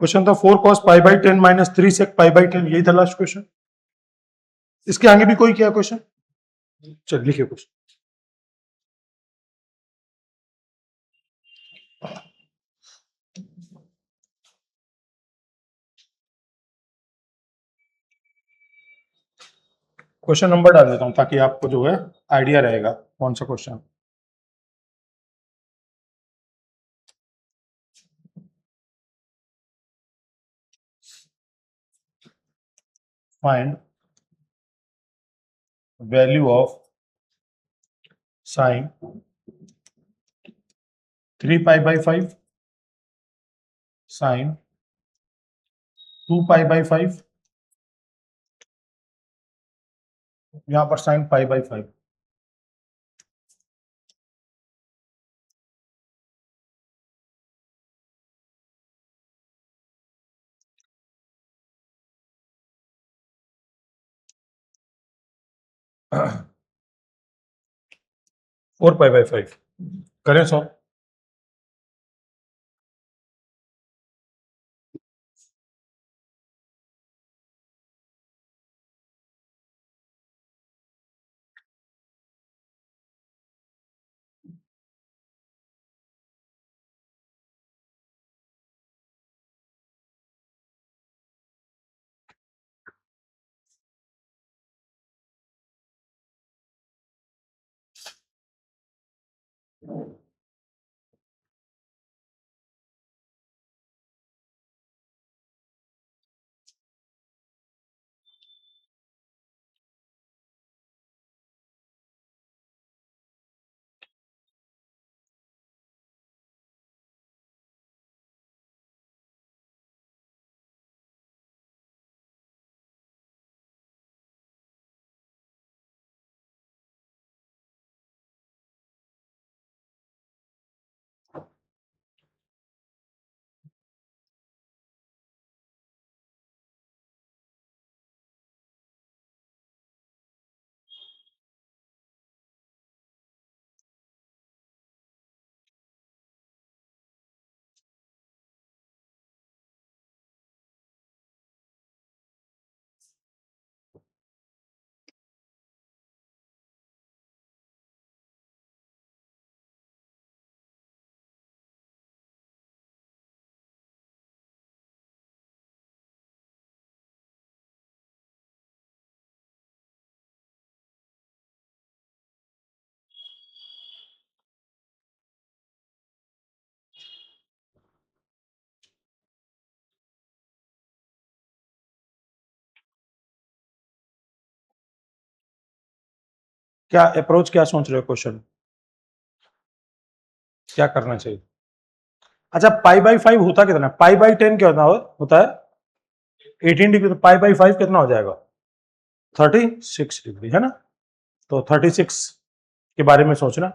Question था 4 cos pi by 10 minus 3 sec pi by 10, यही था लास्ट क्वेश्चन। इसके आगे भी कोई किया क्वेश्चन? चल लिखिए क्वेश्चन। क्वेश्चन नंबर डाल देता हूं ताकि आपको जो है आइडिया रहेगा कौन सा question. Find value of sine 3 pi by 5 sine 2 pi by 5, यहां पर sine pi by 5। Four pi by 5 करें सॉल्व। क्या अप्रोच, क्या सोच रहे हो क्वेश्चन, क्या करना चाहिए? अच्छा, पाई बाई 5 होता कितना? पाई बाई 10 क्या होता है 18 डिग्री, तो पाई बाई 5 कितना हो जाएगा? 36 डिग्री, है ना? तो 36 के बारे में सोचना।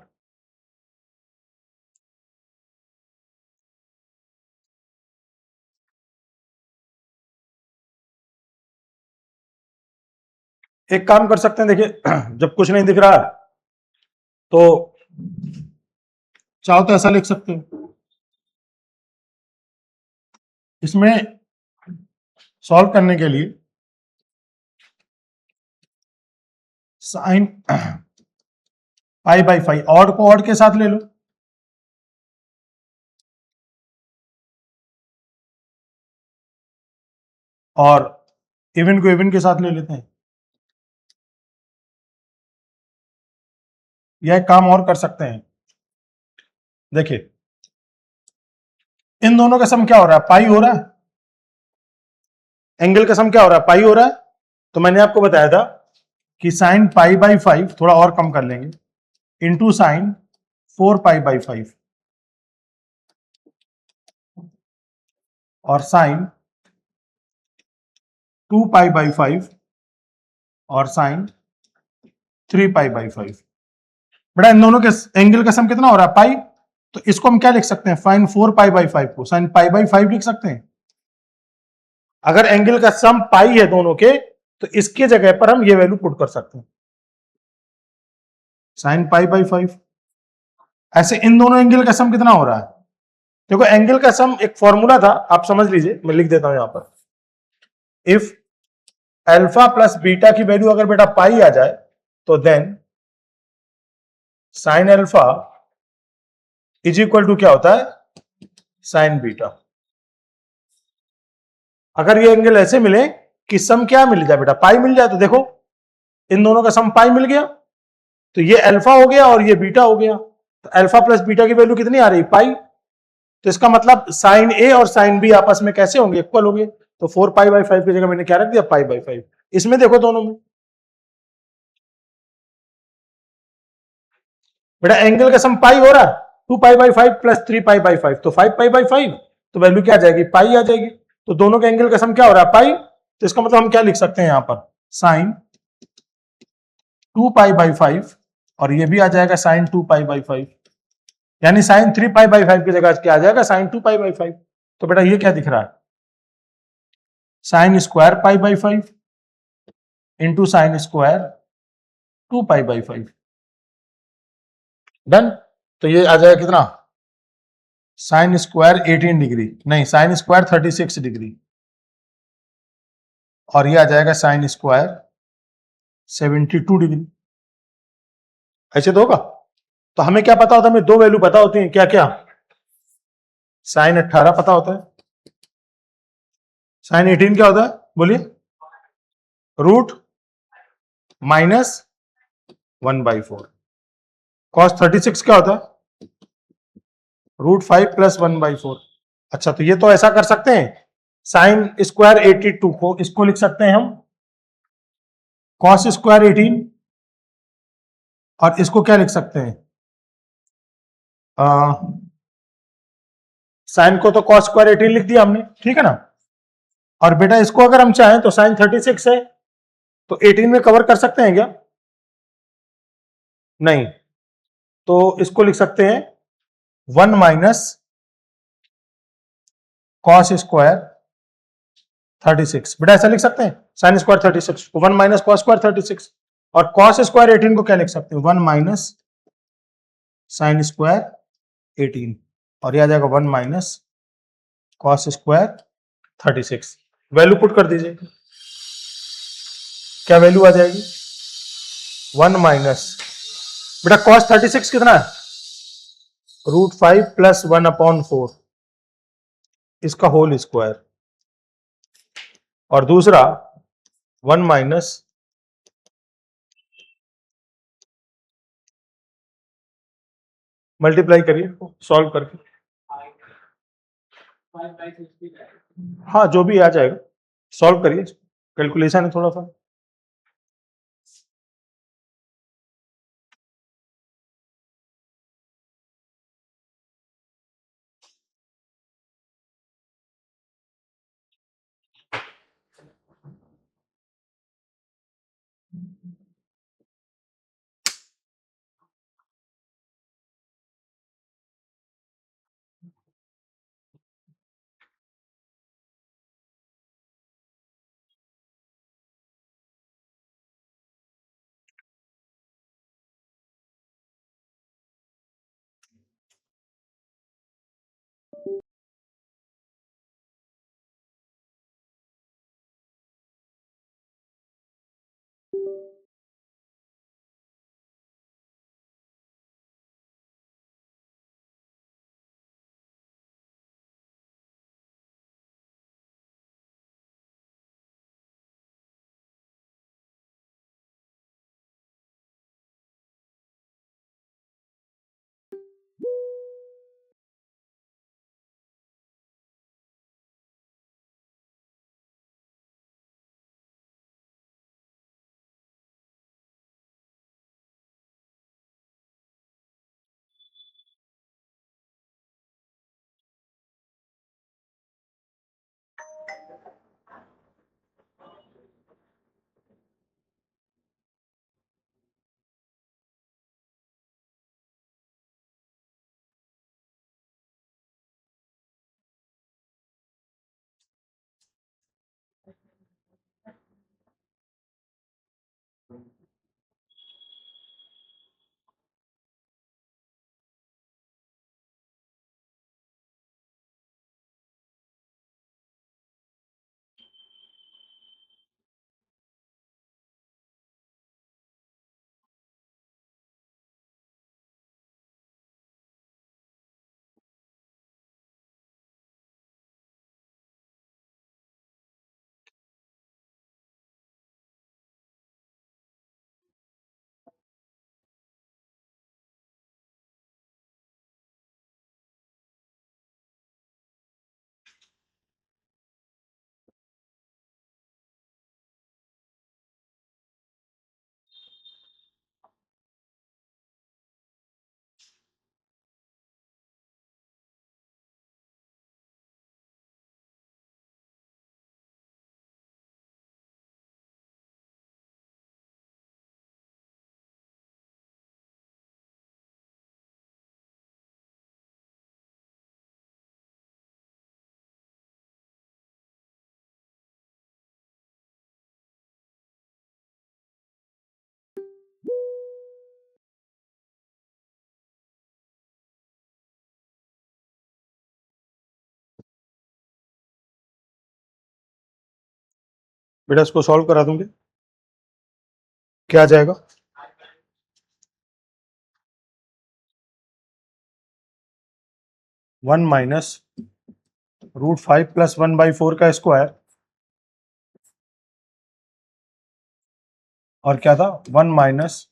एक काम कर सकते हैं, देखिए जब कुछ नहीं दिख रहा है तो चाहो तो ऐसा लिख सकते हो, इसमें सॉल्व करने के लिए साइन पाई बाई 5 ऑड को ऑड के साथ ले लो और इवन को इवन के साथ ले लेते हैं। यह एक काम और कर सकते हैं, देखिए इन दोनों का सम क्या हो रहा है? पाई हो रहा है। एंगल का सम क्या हो रहा है? पाई हो रहा है। तो मैंने आपको बताया था कि साइन पाई बाई 5 थोड़ा और कम कर लेंगे इंटू साइन 4 पाई बाई 5 और साइन 2 पाई बाई 5 और साइन 3 पाई बाई 5। बेटा इन दोनों के एंगल का सम कितना हो रहा है? पाई। तो इसको हम क्या लिख सकते हैं? साइन 4 पाई बाई 5 को साइन पाई बाई 5 लिख सकते हैं। अगर एंगल का सम पाई है दोनों के, तो इसके जगह पर हम ये वैल्यू पुट कर सकते हैं, साइन पाई बाई 5। ऐसे इन दोनों एंगल का सम कितना हो रहा है? देखो एंगल का सम एक फॉर्मूला था, आप समझ लीजिए, मैं लिख देता हूं यहां पर। इफ अल्फा प्लस बीटा की वैल्यू अगर बेटा पाई आ जाए तो then sine alpha is equal to क्या होता है, साइन बीटा। अगर ये एंगल ऐसे मिले कि सम क्या मिल जाए बेटा, पाई मिल जाए, तो देखो इन दोनों का सम पाई मिल गया, तो ये अल्फा हो गया और ये बीटा हो गया। तो अल्फा प्लस बीटा की वैल्यू कितनी आ रही, पाई। तो इसका मतलब साइन ए और साइन बी आपस में कैसे होंगे, इक्वल होंगे। तो 4 पाई/5 की जगह मैंने क्या रख दिया, पाई/5। इसमें देखो दोनों में बेटा एंगल का सम पाई हो रहा है, 2 पाई/5 प्लस 3 पाई/5, तो 5 पाई/5, तो वैल्यू क्या आ जाएगी, पाई आ जाएगी। तो दोनों के एंगल का सम क्या हो रहा है, पाई। तो इसका मतलब हम क्या लिख सकते हैं यहां पर, साइन 2 पाई/5, और ये भी आ जाएगा साइन 2 पाई/5, यानी साइन 3 पाई/5 की जगह क्या आ जाएगा, साइन 2 पाई/5। तो बेटा ये क्या दिख रहा है, साइन स्क्वायर पाई/5 इंटू साइन स्क्वायर 2 पाई/5। डन। तो ये आ जाएगा कितना, साइन स्क्वायर 18 डिग्री, नहीं साइन स्क्वायर 36 डिग्री, और ये आ जाएगा साइन स्क्वायर 72 डिग्री। ऐसे तो होगा। तो हमें क्या पता होता है, हमें दो वैल्यू पता होती हैं, क्या क्या, साइन 18 पता होता है, साइन 18 क्या होता है, बोलिए, रूट -1/4। कॉस 36 क्या होता है, √5 + 1/4। अच्छा, तो ये तो ऐसा कर सकते हैं, साइन स्क्वायर 82 को इसको लिख सकते हैं हम कॉस स्क्वायर 18, और इसको क्या लिख सकते हैं, साइन को तो कॉस स्क्वायर 18 लिख दिया हमने, ठीक है ना। और बेटा इसको अगर हम चाहें तो साइन 36 है, तो 18 में कवर कर सकते हैं क्या, नहीं। तो इसको लिख सकते हैं 1 माइनस कॉस स्क्वायर 36। बेटा ऐसा लिख सकते हैं, साइन स्क्वायर 36 को 1 माइनस कॉस स्क्वायर 36, और कॉस स्क्वायर 18 को क्या लिख सकते हैं, 1 माइनस साइन स्क्वायर 18, और यह आ जाएगा 1 minus cos square 36। Value put कर दीजिए, क्या वैल्यू आ जाएगी, 1 माइनस, बेटा कॉस 36 कितना है, √5 + 1/4, इसका होल स्क्वायर, और दूसरा 1 माइनस मल्टीप्लाई करिए सॉल्व करके, हाँ जो भी आ जाएगा, सॉल्व करिए, कैलकुलेशन है थोड़ा सा। बेटा इसको सॉल्व करा दूंगे, क्या आ जाएगा? वन माइनस √5 प्लस 1/4 का स्क्वायर, और क्या था? 1 माइनस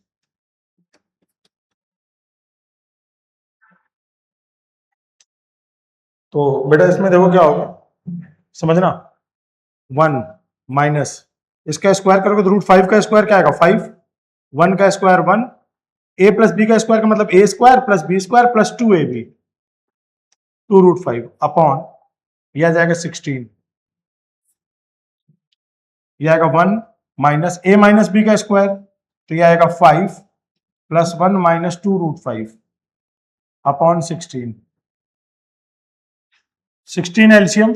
तो बेटा इसमें देखो क्या होगा, समझना। 1 माइनस इसका स्क्वायर करोगे तो √5 का स्क्वायर क्या आएगा? 5। 1 का स्क्वायर 1, a प्लस बी का स्क्वायर का मतलब a square plus B square plus 2ab, 2√5 upon यह आ जाएगा 16, यह आएगा 1 माइनस a माइनस बी का स्क्वायर, तो यह आएगा 5 प्लस 1 माइनस 2√5 अपॉन 16, 16 एलसीएम,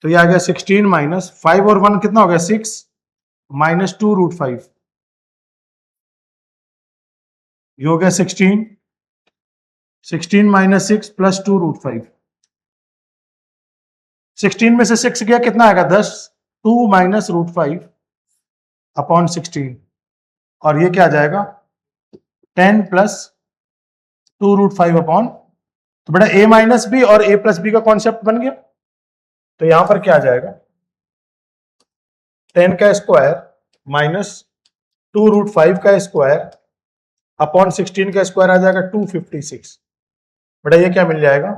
तो यह आ गया 16 माइनस 5 और 1 कितना हो गया? 6 माइनस 2√5, ये हो गया 16, 16 माइनस 6 प्लस 2√5, 16 में से 6 गया कितना आएगा? 10, 2 माइनस √5 अपॉन 16, और ये क्या आ जाएगा? 10 प्लस 2√5 अपॉन, तो बेटा a माइनस बी और a प्लस बी का कॉन्सेप्ट बन गया। तो यहां पर क्या आ जाएगा? 10 का स्क्वायर माइनस 2√5 का स्क्वायर अपॉन 16 का स्क्वायर आ जाएगा 256। बेटा ये क्या मिल जाएगा?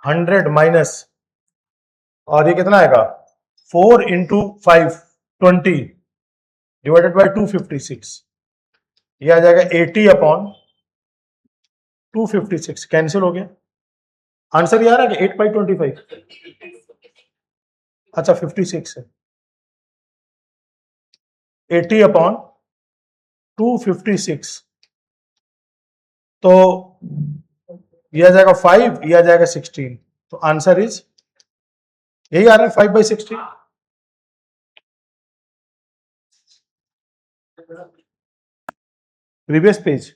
100 माइनस, और ये कितना आएगा? 4 इंटू 5 20 डिवाइडेड बाई 256, ये आ जाएगा 80 अपॉन 256, कैंसिल हो गया। आंसर ये आ रहा है कि 8/25? अच्छा 56 है, 80 अपॉन 256, तो ये आ जाएगा 5, ये आ जाएगा 16, तो आंसर इज यही आ रहा है 5/16। Previous page.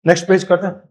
नेक्स्ट पेज करते हैं।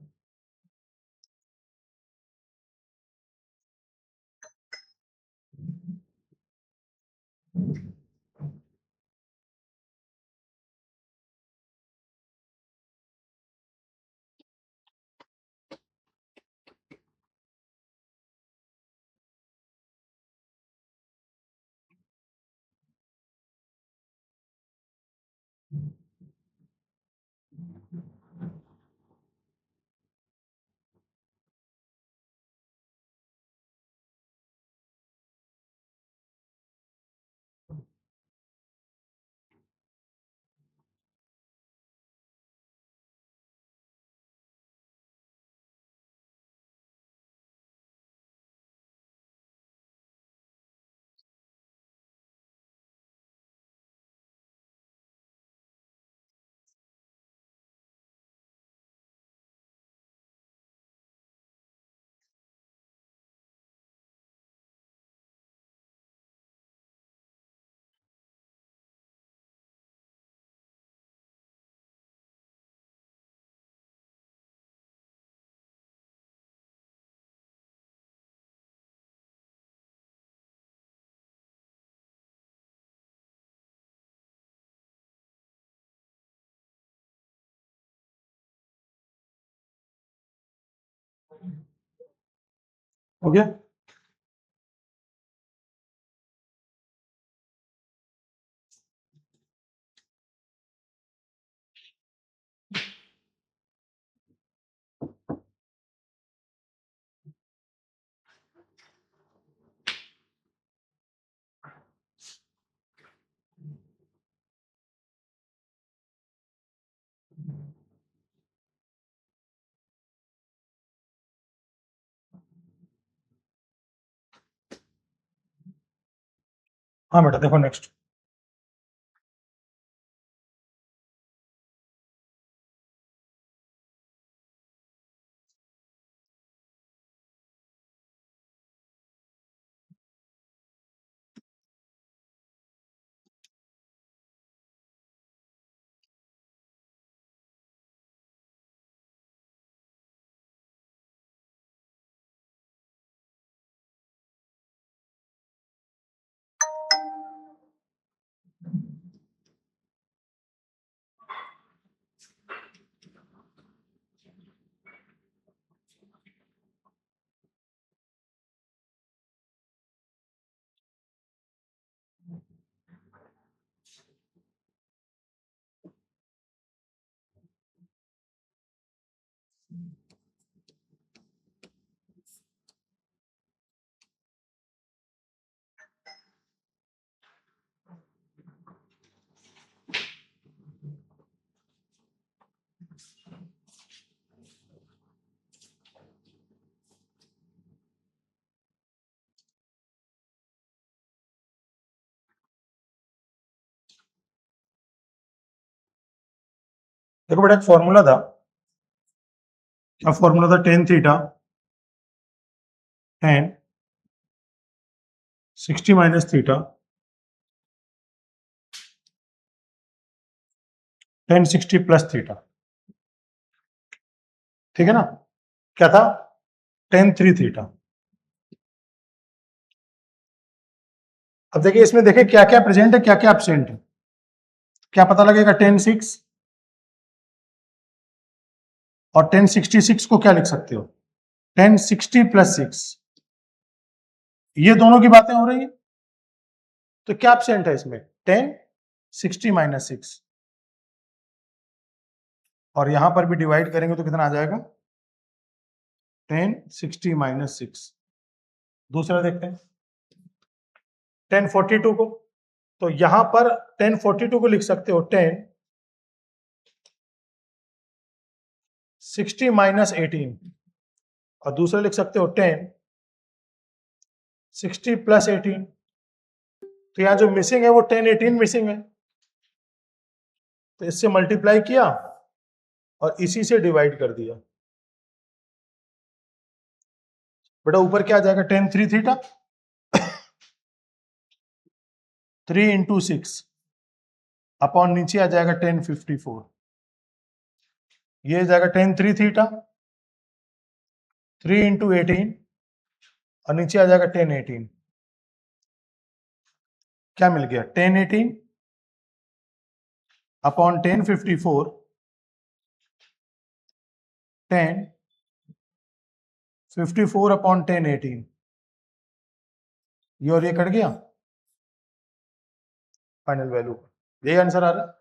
हो गया। हाँ बेटा देखो नेक्स्ट। देखो बेटा एक फॉर्मूला था, क्या फॉर्मूला था, tan theta tan 60 minus theta tan 60 plus theta, ठीक है ना। क्या था, टेन थ्री थीटा। अब देखिए इसमें देखिए क्या क्या प्रेजेंट है क्या क्या एब्सेंट है, क्या पता लगेगा, टेन सिक्स और टेन सिक्सटी सिक्स को क्या लिख सकते हो, टेन सिक्सटी प्लस सिक्स, ये दोनों की बातें हो रही है। तो क्या एब्सेंट है इसमें, टेन सिक्सटी माइनस सिक्स, और यहां पर भी डिवाइड करेंगे तो कितना आ जाएगा, टेन सिक्सटी माइनस सिक्स। दूसरा देखते हैं, टेन फोर्टी टू को, तो यहां पर टेन फोर्टी टू को लिख सकते हो टेन सिक्सटी माइनस एटीन, और दूसरा लिख सकते हो टेन सिक्सटी प्लस एटीन। तो यहां जो मिसिंग है वो टेन एटीन मिसिंग है, तो इससे मल्टीप्लाई किया और इसी से डिवाइड कर दिया। बेटा ऊपर क्या आ जाएगा, ten three theta, three into six upon नीचे आ जाएगा टेन फिफ्टी फोर, ये आ जाएगा ten three theta, three into eighteen और नीचे आ जाएगा टेन एटीन। क्या मिल गया, ten eighteen upon ten fifty four, ten fifty four upon ten eighteen, ये और ये कट गया, फाइनल वैल्यू यही आंसर आ रहा है।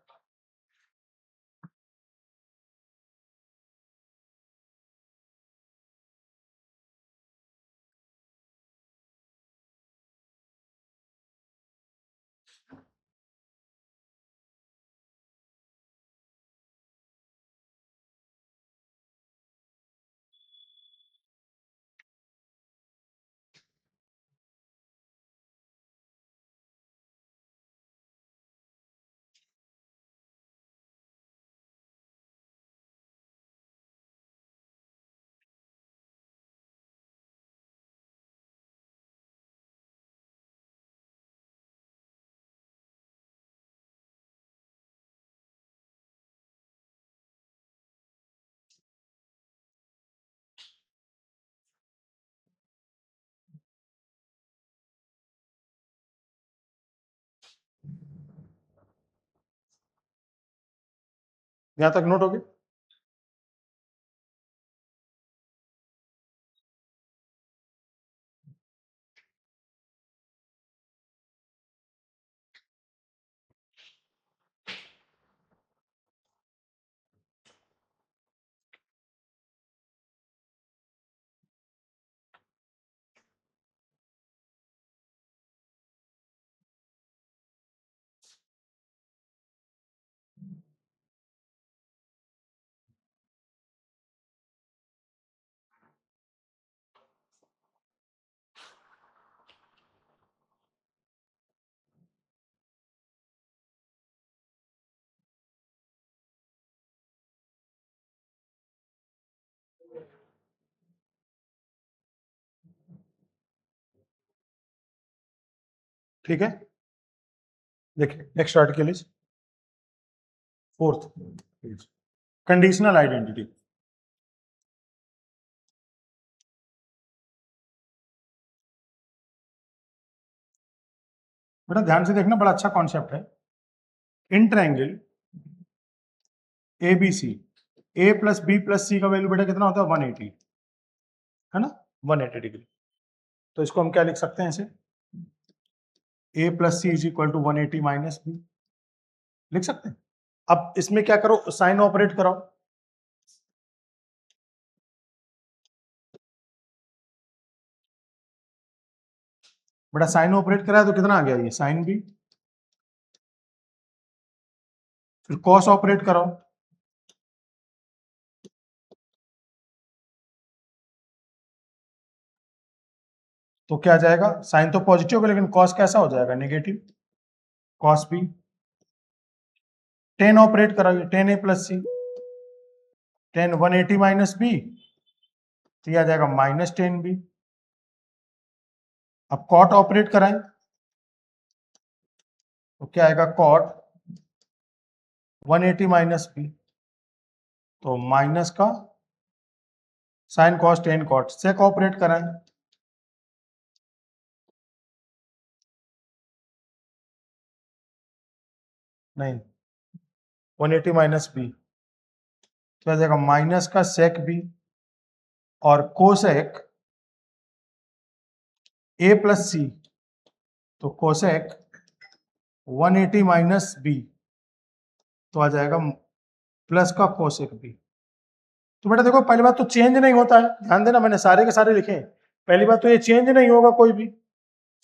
यहां तक नोट हो गया। ठीक है, देखिए next article is fourth, conditional identity. बेटा ध्यान से देखना, बड़ा अच्छा कॉन्सेप्ट है। In triangle ABC, A plus B plus C का वैल्यू बेटा कितना होता है? 180, है ना, 180 डिग्री। तो इसको हम क्या लिख सकते हैं ऐसे? A plus C is equal to 180 minus B, लिख सकते हैं। अब इसमें क्या करो, साइन ऑपरेट कराओ। बेटा साइन ऑपरेट कराया तो कितना आ गया? ये साइन B। फिर कॉस ऑपरेट कराओ, तो क्या आ जाएगा? साइन तो पॉजिटिव होगा लेकिन कॉस कैसा हो जाएगा? Negative, cos B। Tan operate कराओ, tan A plus C, tan 180 minus B, तो ये आ जाएगा माइनस 10B। अब कॉट ऑपरेट कराएं तो क्या आएगा? कॉट 180 माइनस B, तो माइनस का साइन कॉस 10 कॉट। सेक ऑपरेट कराएं, नहीं 180 माइनस B, तो आ जाएगा माइनस का सेक B और कोसेक A प्लस C, तो कोसेक 180 माइनस B, तो आ जाएगा प्लस का कोसेक B। तो बेटा देखो, पहली बात तो चेंज नहीं होता है, ध्यान देना, मैंने सारे के सारे लिखे हैं। पहली बात तो ये चेंज नहीं होगा कोई भी,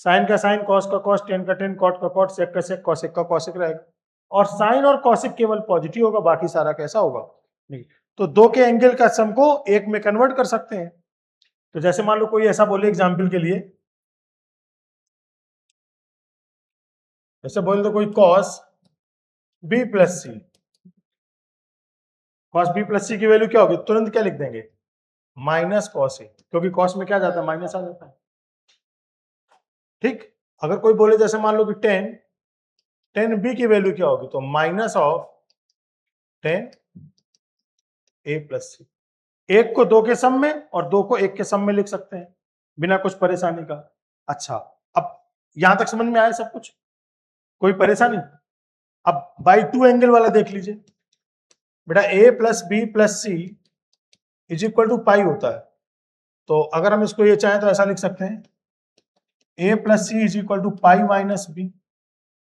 साइन का साइन, कॉस का कॉस, टेन का टेन, कॉट का कॉट, सेक का सेक, कॉसेक का कॉसेक रहेगा। और साइन और कॉसेक केवल पॉजिटिव होगा, बाकी सारा कैसा होगा? नहीं। तो दो के एंगल का सम को एक में कन्वर्ट कर सकते हैं। तो जैसे मान लो कोई ऐसा बोले एग्जाम्पल के लिए, ऐसे बोल दो कोई cos B plus C, cos B plus C की वैल्यू क्या होगी? तुरंत क्या लिख देंगे? माइनस कॉस A, क्योंकि कॉस में क्या जाता है? माइनस आ जाता है। ठीक। अगर कोई बोले जैसे मान लो कि टेन B की वैल्यू क्या होगी? तो minus of 10A plus C। एक को दो के सम में और दो को एक के सम में लिख सकते हैं बिना कुछ परेशानी का। अच्छा, अब यहां तक समझ में आया सब कुछ? कोई परेशानी? अब बाई टू एंगल वाला देख लीजिए बेटा। A plus B plus C is equal to pi होता है। तो अगर हम इसको ये चाहें तो ऐसा लिख सकते हैं, A plus C is equal to pi minus B।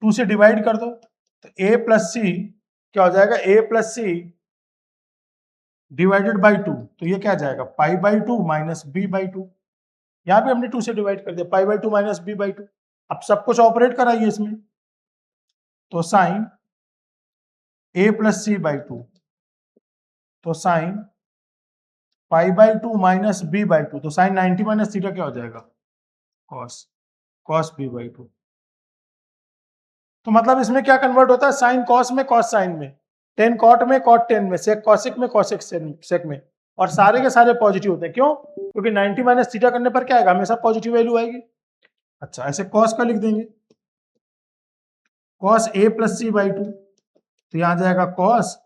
2 से डिवाइड कर दो तो A प्लस C क्या हो जाएगा? A plus C divided by 2, तो ये क्या जाएगा? Pi by 2 minus B by 2। यहां भी हमने 2 से डिवाइड कर दिया, pi by 2 minus B by 2। अब सब कुछ ऑपरेट कराइए इसमें, तो sine A plus C by 2, तो sine pi by 2 minus B by 2, तो साइन 90 माइनस थीटा क्या हो जाएगा? Cos, cos B by 2। तो मतलब इसमें क्या कन्वर्ट होता है? साइन कॉस में, कॉस साइन में, टेन कॉट में, कॉट टेन में, सेक कॉसिक में, कॉसिक सेक में, और सारे के सारे पॉजिटिव होते हैं। क्यों? क्योंकि 90 माइनस थीटा करने पर क्या आएगा? हमेशा पॉजिटिव वैल्यू आएगी। अच्छा, ऐसे कॉस का लिख देंगे, cos A plus C by 2, तो यहां जाएगा कॉस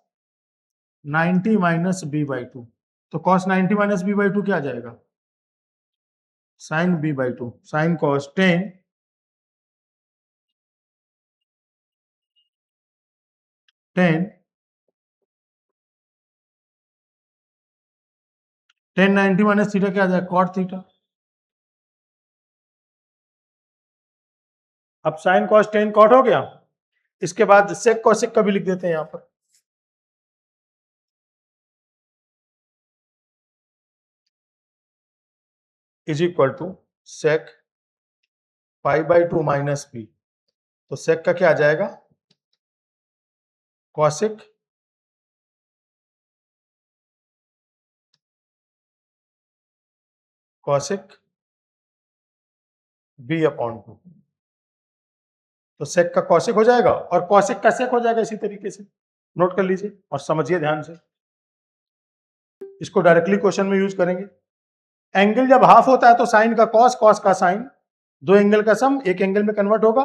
90 माइनस B बाई 2, तो कॉस 90 माइनस B बाई 2 क्या आ जाएगा? Sine B by 2, sine cos 10 90 minus theta क्या आ जाएगा? Cot theta. अब साइन कॉस 10 कॉट हो गया। इसके बाद सेक कॉसिक का भी लिख देते हैं यहां पर, is equal to sec pi by 2 minus B, तो सेक का क्या आ जाएगा? कॉसिक कॉसिक B अपॉन 2, तो सेक का कॉसिक हो जाएगा और कॉसिक का सेक हो जाएगा। इसी तरीके से नोट कर लीजिए और समझिए ध्यान से, इसको डायरेक्टली क्वेश्चन में यूज करेंगे। एंगल जब हाफ होता है तो साइन का कॉस, कॉस का साइन, दो एंगल का सम एक एंगल में कन्वर्ट होगा,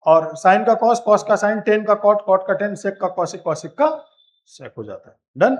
और साइन का कॉस, कॉस का साइन, टेन का कॉट, कॉट का टेन, सेक का कॉसिक, कॉसिक का सेक हो जाता है। डन।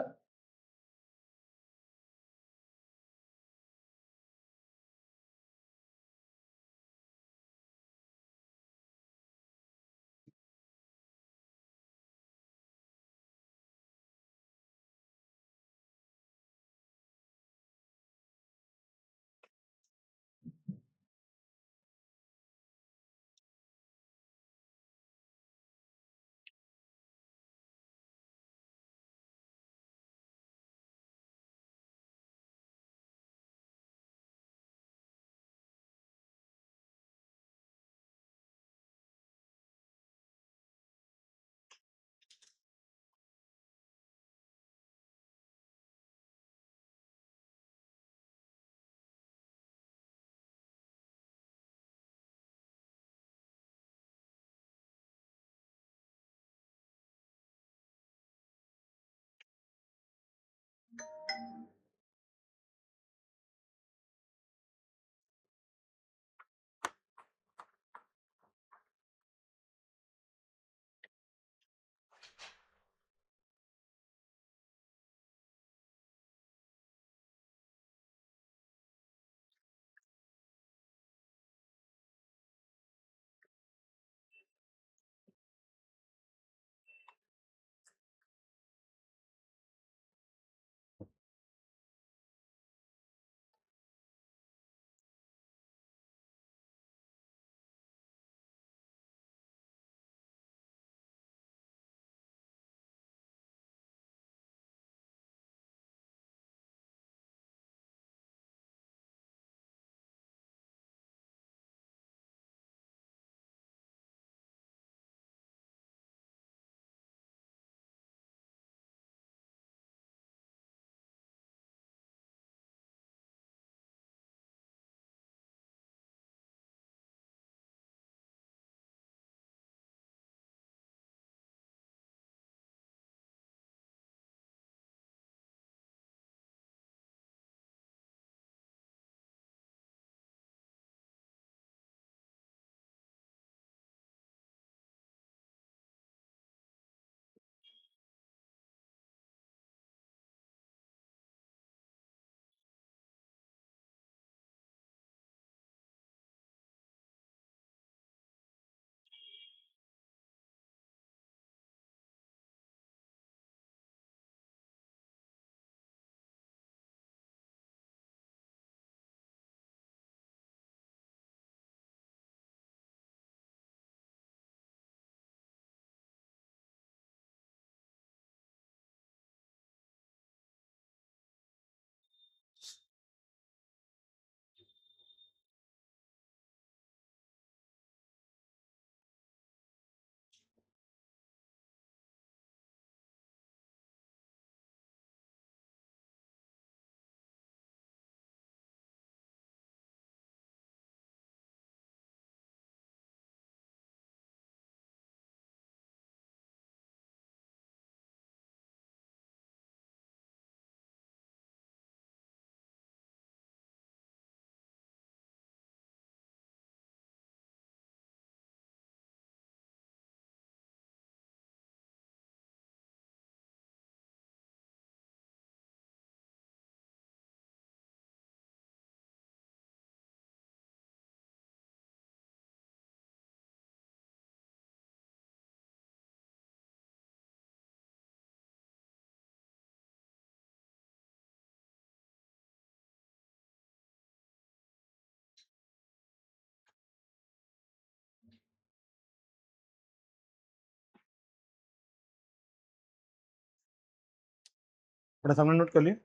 बड़ा सामने नोट कर लिया।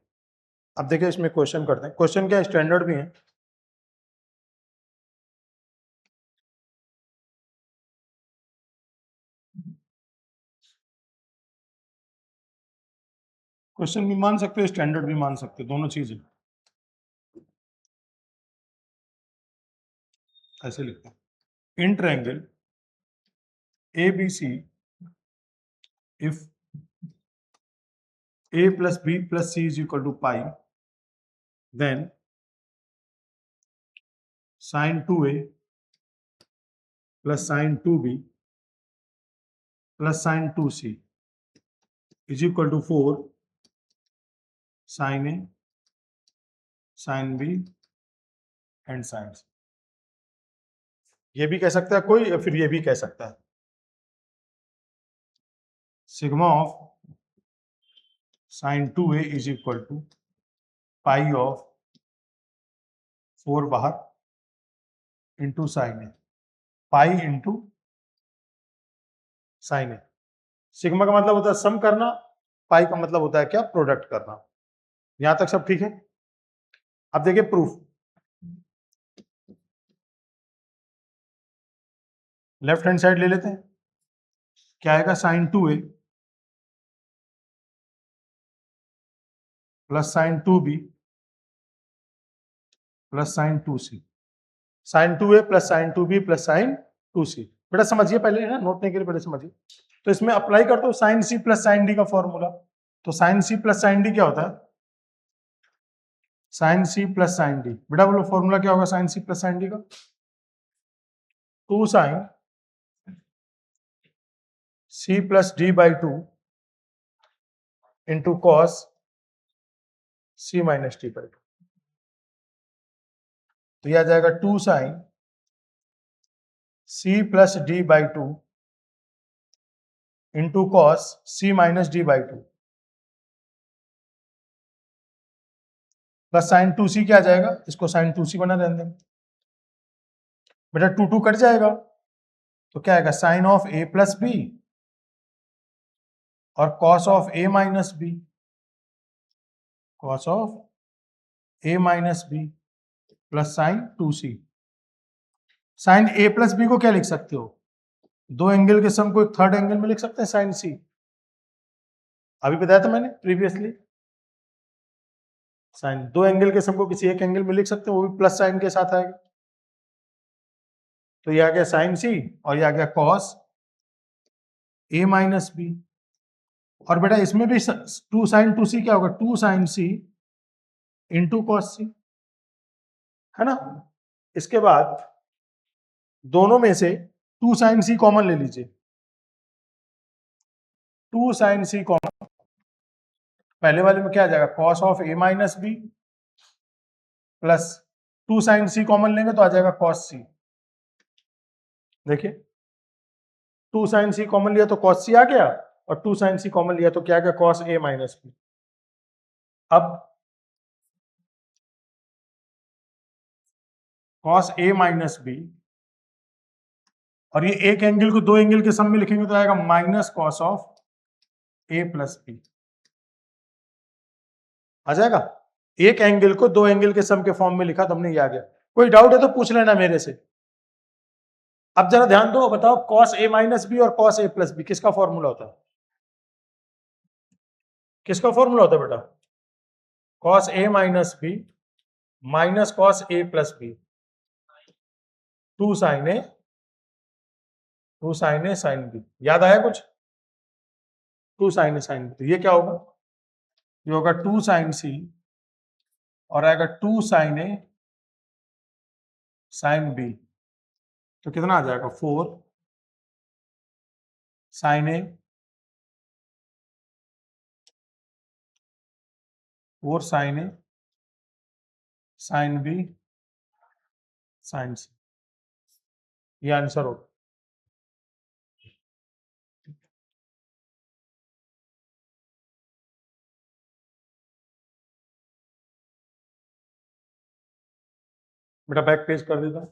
अब देखिए इसमें क्वेश्चन करते हैं। क्वेश्चन क्या स्टैंडर्ड भी है। क्वेश्चन भी मान सकते हो, स्टैंडर्ड भी मान सकते हो, दोनों चीज है। ऐसे लिखते हैं, in triangle ABC if A plus B plus C is equal to pi, then sin 2A plus sine 2b plus sine 2c is equal to 4 sine a sine b and sine c। ये भी कह सकता है कोई, या फिर ये भी कह सकता है sigma of sine 2a is equal to pi of 4 बाहर into sine A, pi into sine A. Sigma का मतलब होता है सम करना, पाई का मतलब होता है क्या, प्रोडक्ट करना। यहां तक सब ठीक है। अब देखिए प्रूफ, लेफ्ट हैंड साइड ले लेते हैं। क्या आएगा, sine 2a plus sine 2b plus sine 2c, sine 2a plus sine 2b plus sine 2c। बेटा समझिए पहले, है ना, नोटने के लिए पहले समझिए। तो इसमें अप्लाई कर दो sine c plus sine d का फॉर्मूला। तो sine c plus sine d क्या होता है, sine c plus sine d। बेटा बोलो फॉर्मूला क्या होगा sine c plus sine d का, 2 sine c plus d by 2 into cos c minus d by 2। तो यह आ जाएगा 2 sine c plus d by 2 into cos c minus d by 2 plus sine 2c क्या आ जाएगा, इसको साइन 2c बना देंगे। बेटा 2 2 कट जाएगा, तो क्या आएगा sine of a plus B और cos of a minus B, cos of a minus B plus sine 2c। Sine a plus B को क्या लिख सकते हो, दो एंगल के सम को एक थर्ड एंगल में लिख सकते हैं, साइन c। अभी बताया था मैंने प्रीवियसली, साइन दो एंगल के सम को किसी एक एंगल में लिख सकते हैं, वो भी प्लस साइन के साथ आएगा। तो ये आ गया साइन c और ये आ गया कॉस a माइनस बी। और बेटा इसमें भी 2 साइन 2c क्या होगा, 2 sine c into cos c, है ना। इसके बाद दोनों में से 2 साइन c कॉमन ले लीजिए, 2 साइन c कॉमन, पहले वाले में क्या आ जाएगा cos of a minus B plus 2 sine c common लेंगे तो आ जाएगा कॉस c। देखिए 2 साइन c कॉमन लिया तो कॉस c आ गया, और 2 साइन c कॉमन लिया तो क्या आ गया कॉस a माइनस बी। अब कॉस a माइनस बी, और ये एक एंगल को दो एंगल के सम में लिखेंगे तो आएगा minus cos of a plus B, आ जाएगा। एक एंगल को दो एंगल के सम के फॉर्म में लिखा तो हमने ये आ गया। कोई डाउट है तो पूछ लेना मेरे से। अब जरा ध्यान दो, बताओ कॉस a माइनस बी और कॉस a प्लस बी किसका फॉर्मूला होता है, किसका फॉर्मूला होता है बेटा, cos a minus B minus cos a plus B, 2 sine A, 2 sine A sine B. याद आया कुछ, 2 साइन ए साइन बी। तो ये क्या होगा, ये होगा 2 साइन सी और आएगा 2 साइन ए साइन बी। तो कितना आ जाएगा 4 sign A 4 sign A sine B sign सी। ये आंसर होगा। बेटा बैक पेज कर देता।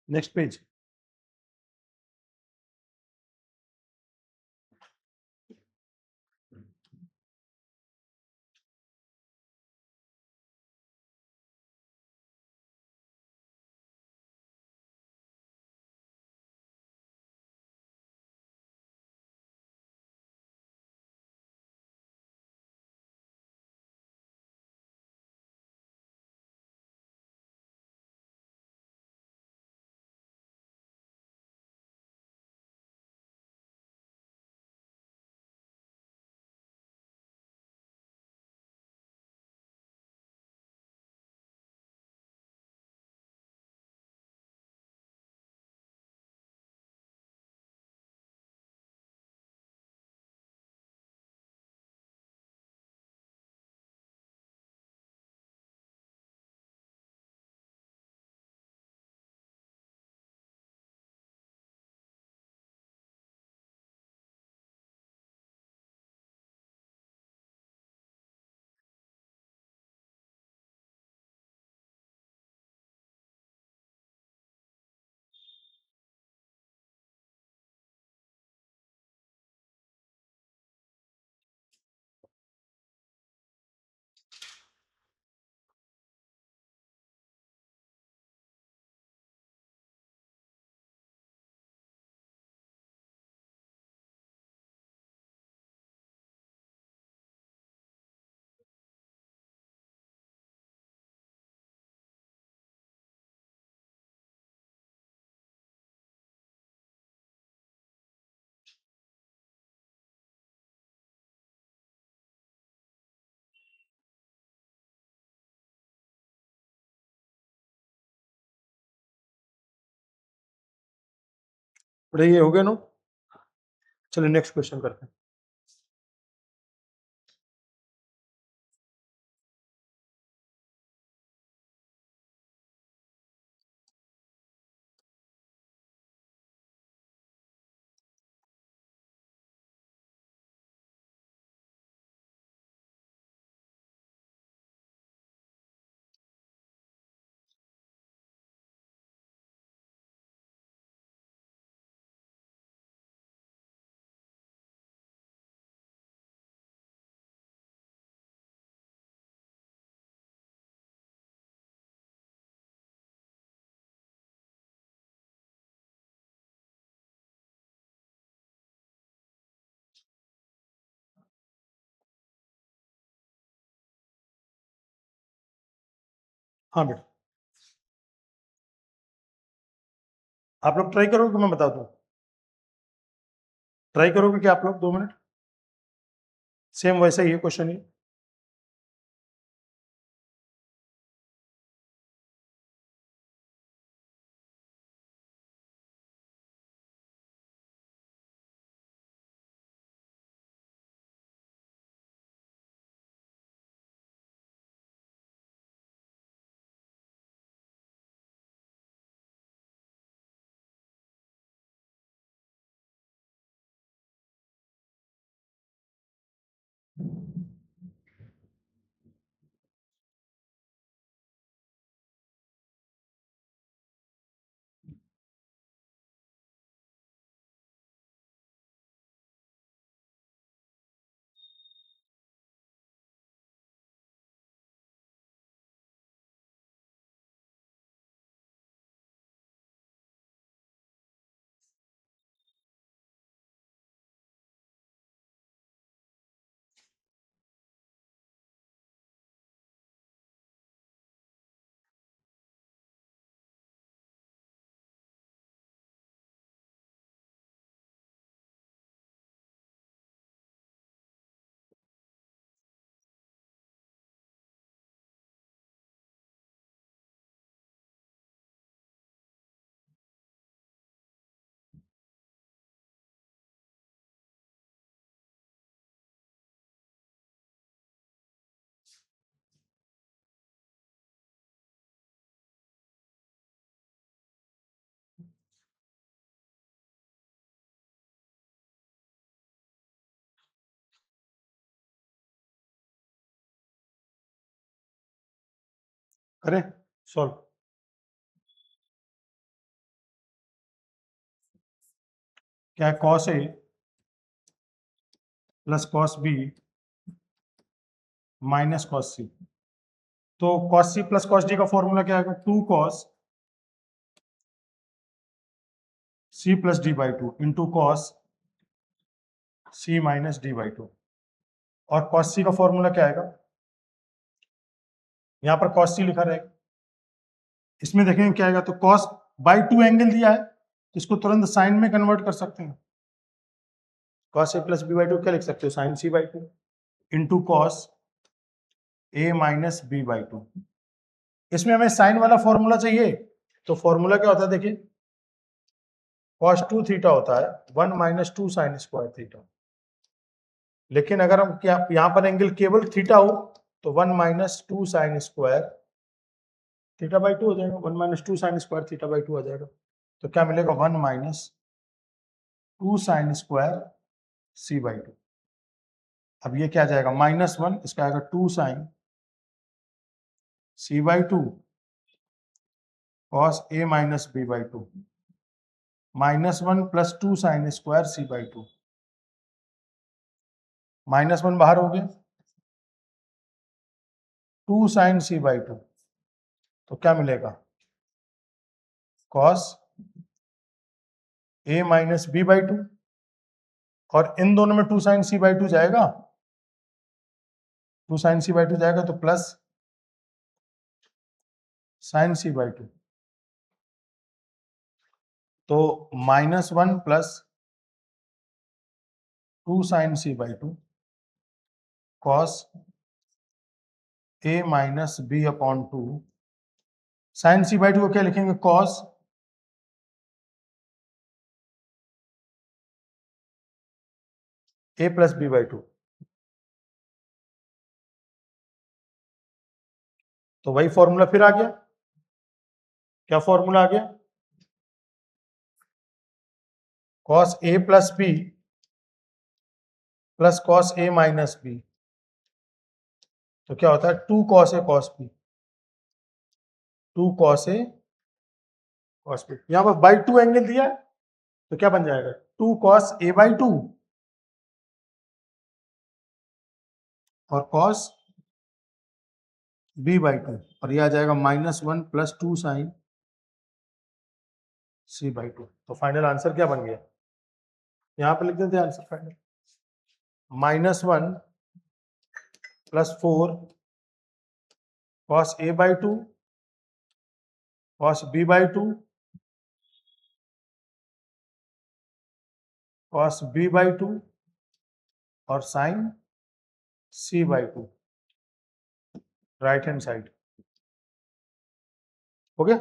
Next page. ये हो गया नो। चलिए नेक्स्ट क्वेश्चन करते हैं। हाँ बेटा, आप लोग ट्राई करोगे कि मैं बता दूं? ट्राई करोगे कि आप लोग 2 मिनट? सेम वैसा ही है क्वेश्चन ये। अरे सॉल्व, क्या है cos A plus cos B minus cos C. तो cos C plus cos D का फॉर्मूला क्या है, two cos C plus D by two into cos C minus D by two. और कॉस सी का formula क्या आएगा, यहां पर कॉस सी लिखा रहेगा, इसमें देखेंगे क्या आएगा, तो कॉस बाई टू एंगल दिया है, इसको तुरंत साइन में कन्वर्ट कर सकते हैं। Cos A plus B by two क्या लिख सकते हो, sine C by two into cos A minus B by two. इसमें हमें साइन वाला फॉर्मूला चाहिए, तो फॉर्मूला क्या होता है देखिए, कॉस टू थीटा होता है one minus two sine square theta. लेकिन अगर हम क्या यहां पर एंगल केवल थीटा हो, तो one minus two sine square theta by two हो जाएगा, one minus two sine square theta by two आ जाएगा। तो क्या मिलेगा, one minus two sine square C by two. अब ये क्या आ जाएगा, माइनस वन, इसका आएगा two sine C by two cos A minus B by two minus one plus two sine square C by two. Minus one बाहर हो गया, to sine C by two, तो क्या मिलेगा, cos A minus B by two, और इन दोनों में two sine C by two जाएगा, two sine C by two जाएगा, तो plus sine C by two, तो minus one plus two sine C by two cos A minus B upon two, sine C by two को क्या लिखेंगे, cos A plus B by two. तो वही formula फिर आ गया, क्या फॉर्मूला आ गया, cos A plus B plus cos A minus B, तो क्या होता है, two cos A cos B, two cos A cos B. यहां पर बाई टू एंगल दिया है, तो क्या बन जाएगा, two cos A by two और कॉस बी बाई टू, और यह आ जाएगा minus one plus two sine C by two. तो फाइनल आंसर क्या बन गया, यहां पर लिख देते हैं answer final, minus one plus four cos A by two cos B by two cos B by two और sine C by two, right hand side. हो गया।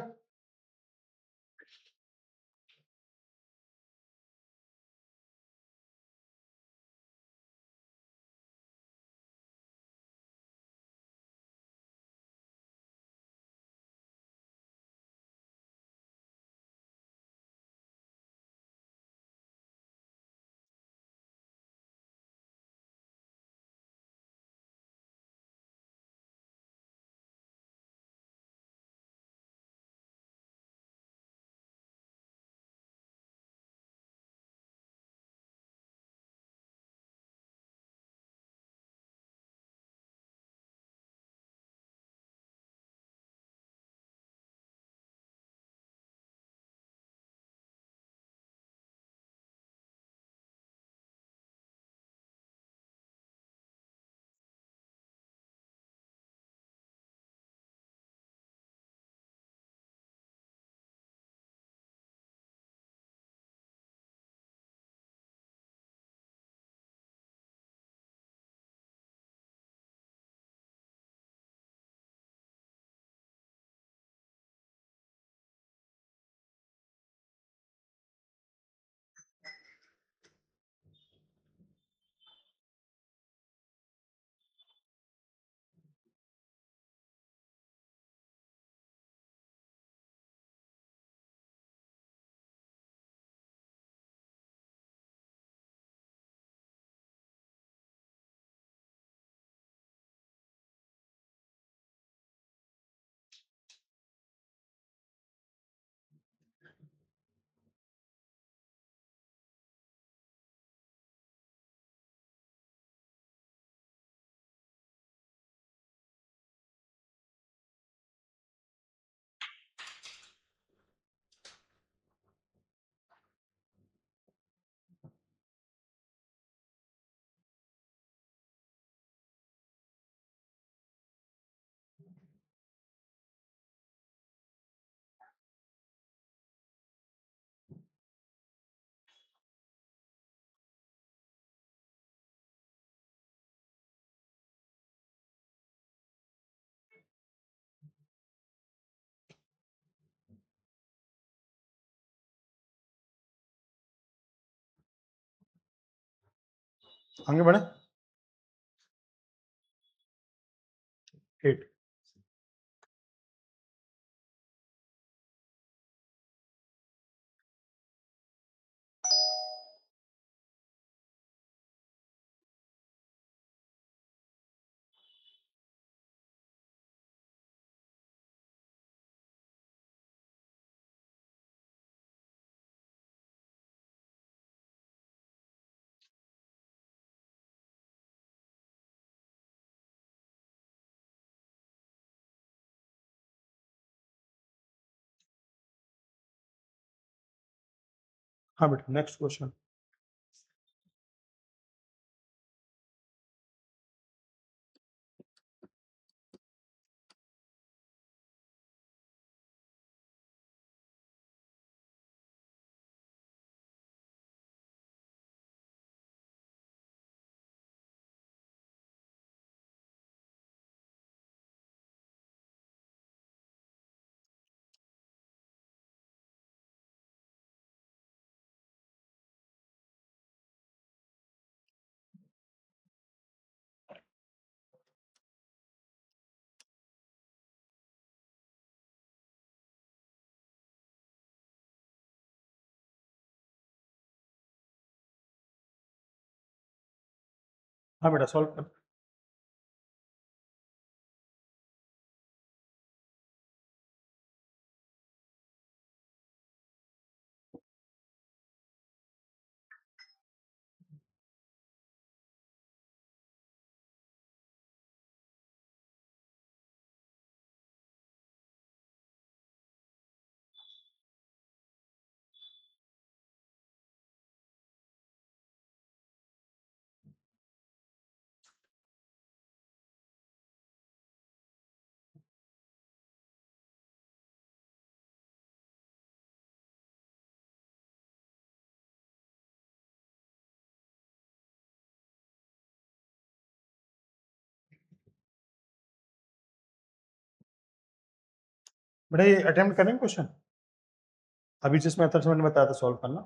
आगे बढ़े। 8। हाँ बेटा, नेक्स्ट क्वेश्चन। हाँ बेटा, सॉल्व कर। बेटा ये अटेम्प्ट करेंगे क्वेश्चन, अभी जिस मेथड से मैंने बताया था सॉल्व करना।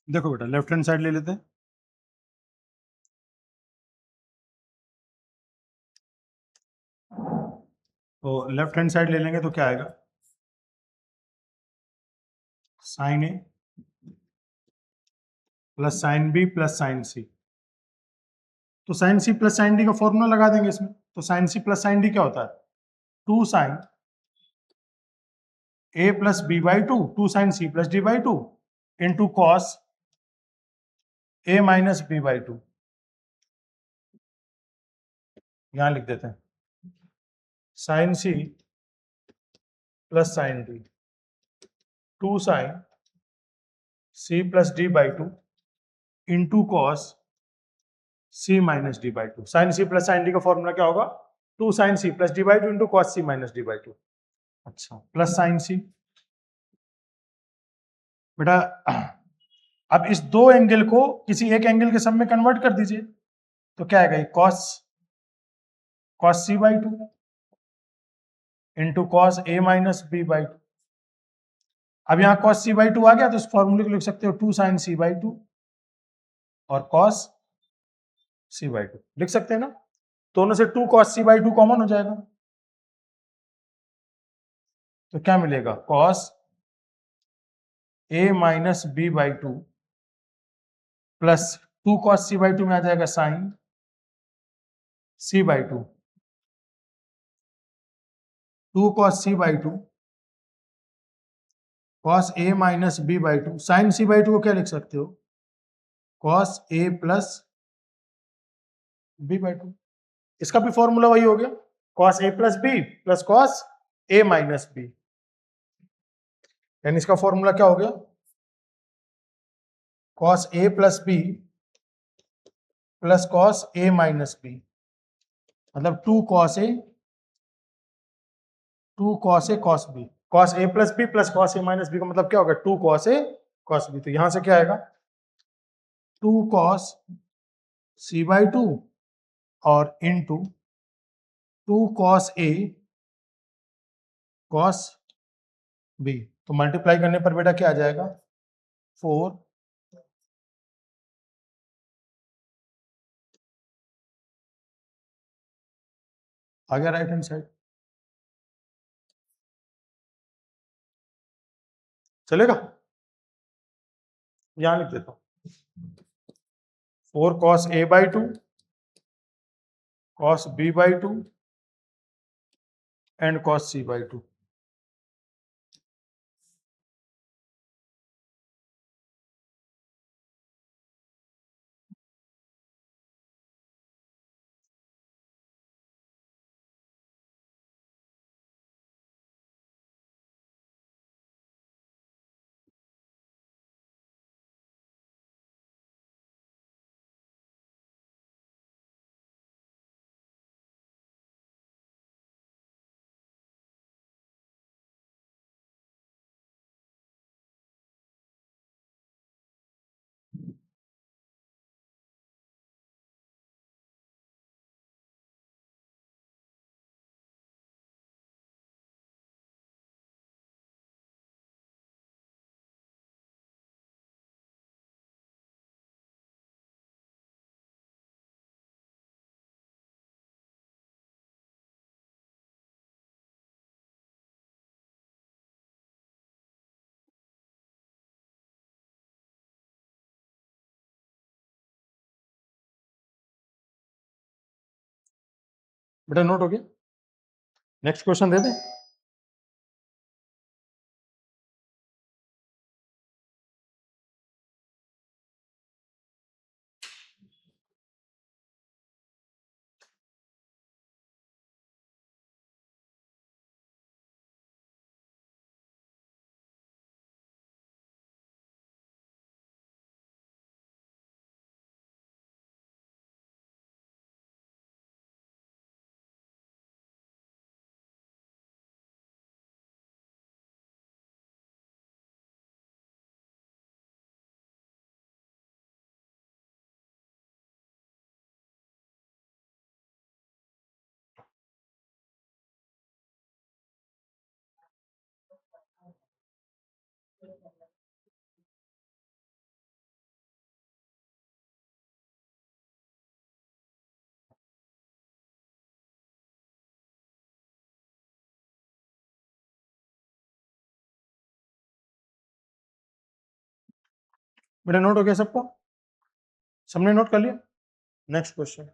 देखो बेटा, लेफ्ट हैंड साइड ले लेते हैं। तो लेफ्ट हैंड साइड ले लेंगे तो क्या आएगा, sine A plus sine B plus sine C. तो sine C plus sine D का फॉर्मूला लगा देंगे इसमें, तो sine C plus sine D क्या होता है? 2 sine A plus B by two sine C plus D by two into cos A minus B by two. यहां लिख देते हैं sine C plus sine D 2 sine C plus D by two into cos C minus D by two. Sine C plus sine D का formula क्या होगा? 2 sine C plus D by two into cos C minus D by two. अच्छा, plus sine C. बेटा अब इस दो angle को किसी एक एंगल के सम में कन्वर्ट कर दीजिए, तो क्या आएगा? Cos cos C by two into cos A minus B by two. अब यहां कॉस सी बाई टू आ गया, तो इस फॉर्मूले को लिख सकते हो 2 साइन सी बाई टू और कॉस सी बाई टू लिख सकते हैं ना। दोनों से 2 cos C by two common हो जाएगा, तो क्या मिलेगा? Cos A minus B by two plus 2 cos C by to में आ जाएगा sine C by two, 2 cos C by two cos A minus B by two. Sine C by two को क्या लिख सकते हो? Cos A plus B by two. इसका भी फॉर्मूला वही हो गया, cos A plus B plus cos A minus B. यानी इसका फॉर्मूला क्या हो गया? Cos A plus B plus cos A minus B, मतलब 2 cos A cos B. Cos A plus B plus cos A minus B का मतलब क्या होगा? 2 कॉस ए कॉस बी। तो यहां से क्या आएगा? 2 कॉस सी बाई टू और into 2 cos A cos B. तो मल्टीप्लाई करने पर बेटा क्या आ जाएगा? 4 आ गया राइट हैंड साइड। चलेगा? यहां लिख देता हूं 4 cos A by two cos B by two and cos C by two. बेटा नोट हो गया? नेक्स्ट क्वेश्चन दे दें? बेटा नोट हो गया सबको? सबने नोट कर लिया? Next question.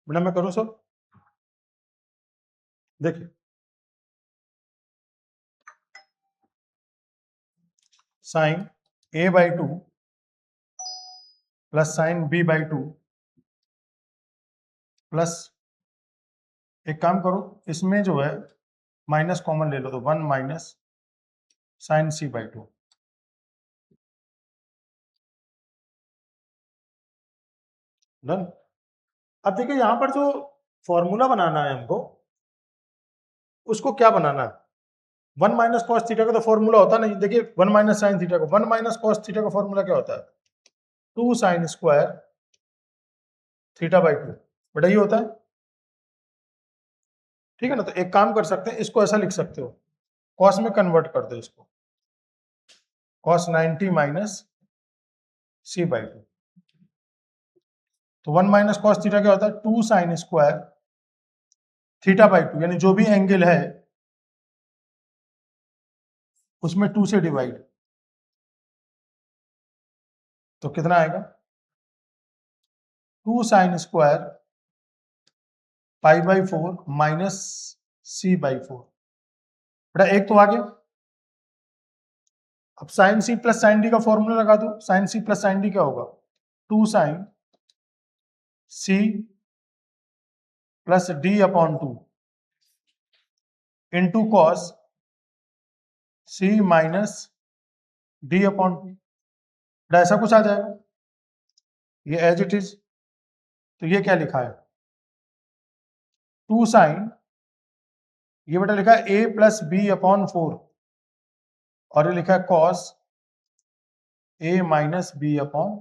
बेटा मैं करूं सब, देखिए sine a/2 plus sine b by 2 plus, एक काम करो इसमें जो है माइनस कॉमन ले लो, तो 1 minus sine c by 2। Done. अब देखिए यहां पर जो फॉर्मूला बनाना है हमको, उसको क्या बनाना है? 1 माइनस कॉस थीटा का तो फॉर्मूला होता नहीं। देखिए 1 माइनस साइन थीटा को, 1 माइनस कॉस थीटा का फॉर्मूला क्या होता है? 2 साइन स्क्वायर थीटा बाई 2, बेटा ये होता है। ठीक है ना, तो एक काम कर सकते हैं, इसको ऐसा लिख सकते हो, कॉस में कन्वर्ट कर दो इसको, कॉस 90 माइनस सी बाई 2। तो 1 माइनस कॉस थीटा क्या होता है? 2 साइन स्क्वायर थीटा बाई 2, यानी जो भी एंगल है उसमें 2 से डिवाइड, तो कितना आएगा? 2 sine square pi by 4 minus C by 4। बेटा एक तो आ गया। अब sine C plus sine D का फॉर्मूला लगा दो। Sine C plus sine D क्या होगा? 2 sine C plus D upon 2 into cos C minus D upon 2। ऐसा कुछ आ जाएगा, ये एज इट इज। तो ये क्या लिखा है? 2 साइन, ये बेटा लिखा है a प्लस बी अपॉन 4, और ये लिखा है cos a minus B upon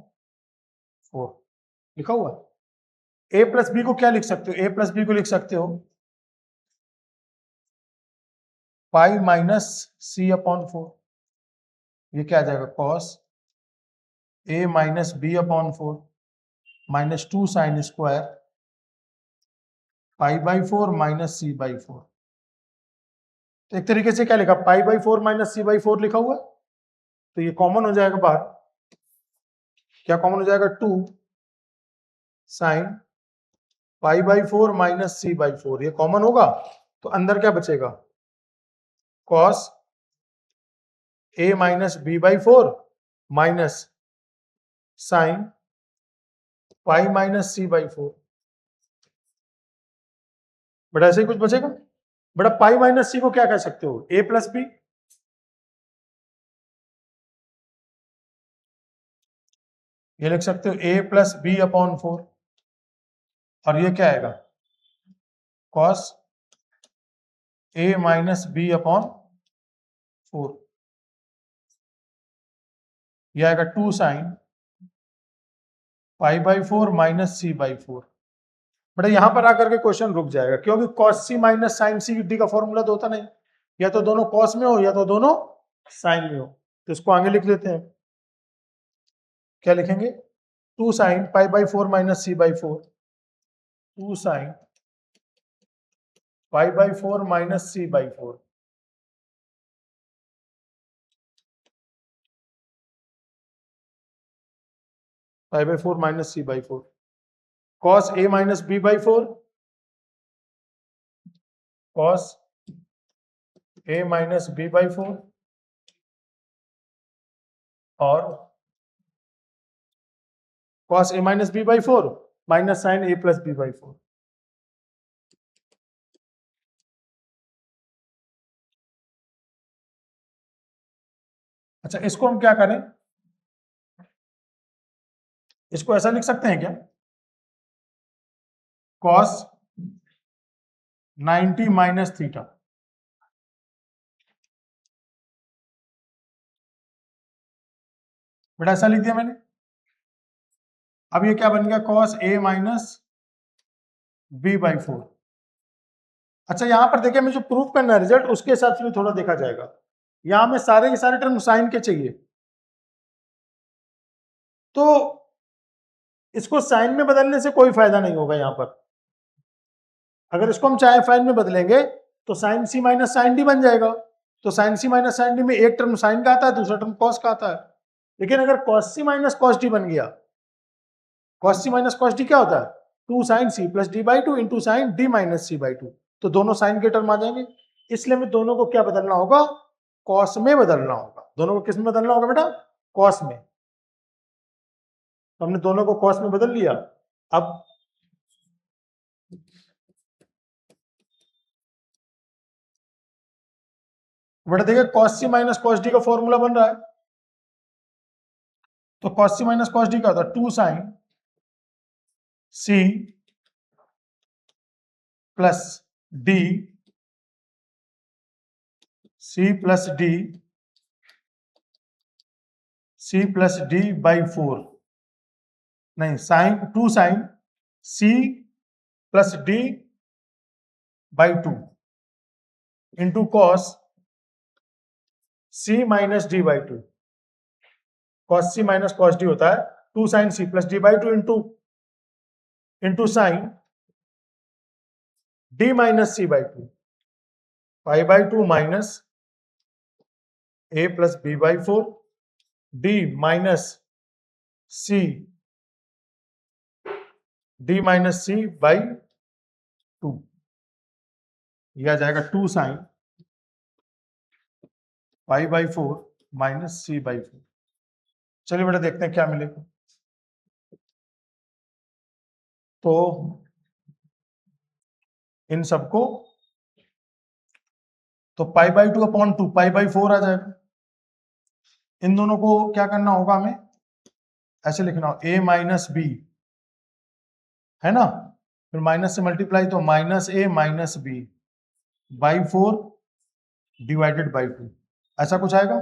4 लिखा हुआ है। a प्लस बी को क्या लिख सकते हो? a प्लस बी को लिख सकते हो पाई माइनस सी अपॉन 4। ये क्या आ जाएगा? Cos a minus B upon 4 minus 2 sine square pi by 4 minus C by 4। तो एक तरीके से क्या लिखा? Pi by 4 minus C by 4 लिखा हुआ है। तो ये कॉमन हो जाएगा बाहर। क्या कॉमन हो जाएगा? 2 sine pi by 4 minus C by 4, ये कॉमन होगा। तो अंदर क्या बचेगा? Cos a minus B by 4 minus sine pi minus C by 4। But ऐसे ही कुछ बचेगा। बड़ा पाई माइनस सी को क्या कह सकते हो? a plus B. ये लिख सकते हो a प्लस बी अपॉन 4, और ये क्या आएगा? Cos a minus B upon 4। ये आएगा 2 sine pi by 4 minus C by 4। But यहां पर आकर के क्वेश्चन रुक जाएगा, क्योंकि cos C minus sine C D का फॉर्मूला तो होता नहीं। या तो दोनों कॉस में हो या तो दोनों साइन में हो। तो इसको आगे लिख लेते हैं। क्या लिखेंगे? 2 sine pi by 4 minus C by 4, 2 sine pi by 4 minus C by 4। Pi by 4 minus C by 4, cos a minus B by 4, cos a minus B by 4, और cos a minus B by 4 minus sine a plus B by 4। अच्छा, इसको हम क्या करें? इसको ऐसा लिख सकते हैं क्या? Cos 90 minus theta. बेटा ऐसा लिख दिया मैंने। अब ये क्या बन गया? Cos a minus B by 4। अच्छा, यहां पर देखिए, हमें जो प्रूफ करना है रिजल्ट, उसके हिसाब से भी थोड़ा देखा जाएगा। यहां में सारे के सारे टर्म साइन के चाहिए, तो इसको साइन में बदलने से कोई फायदा नहीं होगा। यहां पर अगर इसको हम चाहे फाइन में बदलेंगे तो साइन सी माइनस साइन डी बन जाएगा। तो साइन सी माइनस साइन डी में एक टर्म साइन का आता है, दूसरा टर्म कॉस का आता है। लेकिन अगर cos C minus cos D बन गया, cos C minus cos D क्या होता है? 2 sine C plus D by 2 into sine D minus C by 2। तो दोनों साइन के टर्म आ जाएंगे। इसलिए हमें दोनों को क्या बदलना होगा? कॉस में बदलना होगा। दोनों को किस में बदलना होगा बेटा? कॉस में। तो हमने दोनों को कॉस में बदल लिया। अब बेटा देखिए cos C minus cos D का फॉर्मूला बन रहा है। तो cos C minus cos D का होता है 2 sine C plus D C plus D by 4, नहीं sine 2 sine C plus D by 2 into cos C minus D by 2। Cos C minus cos D होता है 2 sine C plus D by 2 into sine D minus C by 2, pi by 2 minus A plus B by 4 D minus C by 2। यह आ जाएगा 2 sine pi by 4 minus C by 4। चलिए बेटा देखते हैं क्या मिलेगा। तो इन सबको तो पाई बाई 2 अपॉन 2 पाई बाई 4 आ जाएगा। इन दोनों को क्या करना होगा, हमें ऐसे लिखना हो a माइनस बी, है ना, फिर माइनस से मल्टीप्लाई तो minus A minus B by 4 divided by 2, ऐसा कुछ आएगा।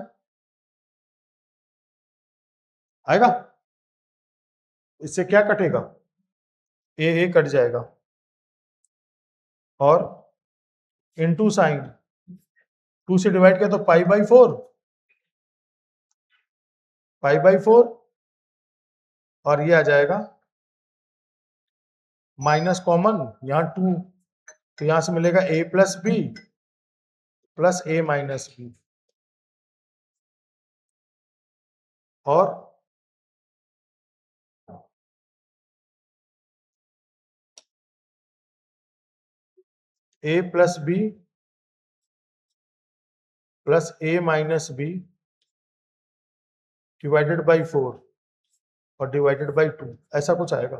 आएगा, इससे क्या कटेगा, ए कट जाएगा और इनटू साइन 2 से डिवाइड किया तो पाई बाई 4 और ये आ जाएगा माइनस कॉमन, यहां 2 तो यहां से मिलेगा a plus B plus A minus B और a plus B plus A minus B divided by 4 और डिवाइडेड बाई 2, ऐसा कुछ आएगा।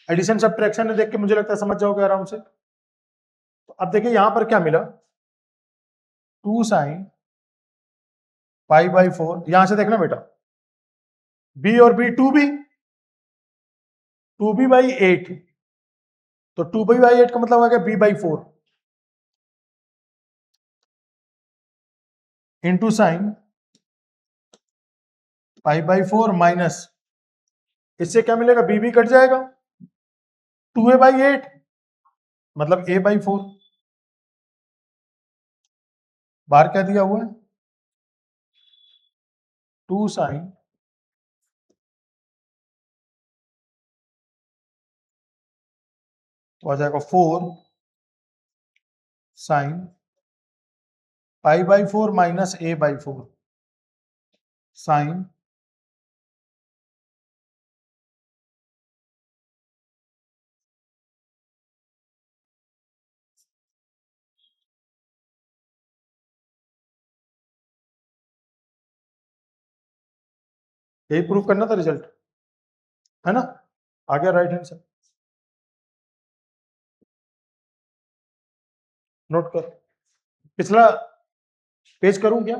एडिशन सब्ट्रैक्शन है, देख के मुझे लगता है समझ जाओगे आराम से। तो अब देखिए यहां पर क्या मिला, 2 साइन पाई बाई 4, यहां से देखना बेटा b और b 2b बाई 8, तो 2b बाई 8 का मतलब आ गया b by 4 into sine pi by 4 minus, इससे क्या मिलेगा, b भी कट जाएगा, 2a बाई 8 मतलब a बाई 4, बाहर क्या दिया हुआ है 2 साइन तो आ जाएगा 4 sine pi by 4 minus a by 4 sine यही प्रूव करना था रिजल्ट, है ना, आ गया राइट हैंड साइड। नोट कर, पिछला पेज करूं क्या।